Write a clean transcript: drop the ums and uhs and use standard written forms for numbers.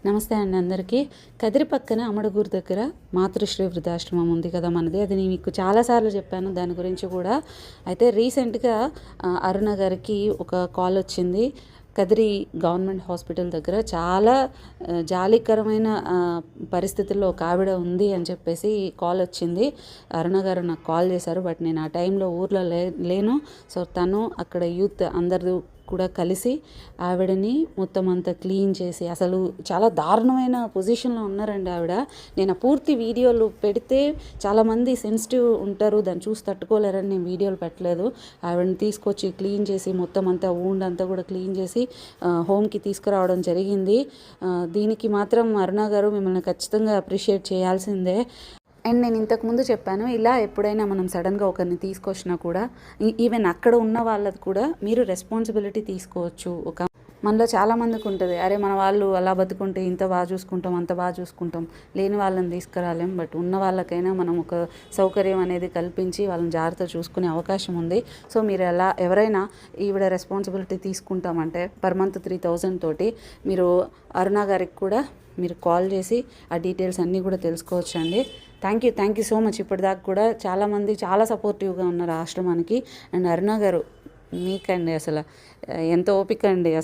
నమస్తే అండి అందరికీ. కదిరి పక్కన అమడగూరు దగ్గర మాతృశ్రీ వృద్ధాశ్రమం ఉంది కదా మనది. అది నేను మీకు చాలాసార్లు చెప్పాను దాని గురించి కూడా. అయితే రీసెంట్గా అరుణ గారికి ఒక కాల్ వచ్చింది. కదిరి గవర్నమెంట్ హాస్పిటల్ దగ్గర చాలా జాలికరమైన పరిస్థితుల్లో ఒక ఆవిడ ఉంది అని చెప్పేసి కాల్ వచ్చింది. అరుణ గారు నాకు కాల్ చేశారు. బట్ నేను ఆ టైంలో ఊర్లో లేను. సో తను అక్కడ యూత్ అందరూ కూడా కలిసి ఆవిడని మొత్తం అంతా క్లీన్ చేసి, అసలు చాలా దారుణమైన పొజిషన్లో ఉన్నారండి ఆవిడ. నేను పూర్తి వీడియోలు పెడితే చాలామంది సెన్సిటివ్ ఉంటారు, దాన్ని చూసి తట్టుకోలేరని నేను వీడియోలు పెట్టలేదు. ఆవిడని తీసుకొచ్చి క్లీన్ చేసి మొత్తం అంతా వూండ్ అంతా కూడా క్లీన్ చేసి హోమ్కి తీసుకురావడం జరిగింది. దీనికి మాత్రం అరుణ గారు మిమ్మల్ని ఖచ్చితంగా అప్రిషియేట్ చేయాల్సిందే. అండ్ నేను ఇంతకుముందు చెప్పాను, ఇలా ఎప్పుడైనా మనం సడన్గా ఒకరిని తీసుకొచ్చినా కూడా ఈవెన్ అక్కడ ఉన్న వాళ్ళది కూడా మీరు రెస్పాన్సిబిలిటీ తీసుకోవచ్చు. మనలో చాలామందికి ఉంటుంది, అరే మన వాళ్ళు అలా బతుకుంటే ఇంత బాగా చూసుకుంటాం, అంత బాగా చూసుకుంటాం, లేని వాళ్ళని తీసుకురాలేం. బట్ ఉన్న వాళ్ళకైనా మనం ఒక సౌకర్యం అనేది కల్పించి వాళ్ళని జాగ్రత్త చూసుకునే అవకాశం ఉంది. సో మీరు ఎవరైనా ఈవిడ రెస్పాన్సిబిలిటీ తీసుకుంటామంటే పర్ మంత్ 3000 తోటి మీరు అరుణ గారికి కూడా మీరు కాల్ చేసి ఆ డీటెయిల్స్ అన్నీ కూడా తెలుసుకోవచ్చు అండి. Thank you so much. ఇప్పటిదాకా కూడా చాలామంది చాలా సపోర్టివ్గా ఉన్నారు ఆశ్రమానికి. అండ్ అరుణ గారు మీకండి అసలు ఎంత ఓపిక అండి. అసలు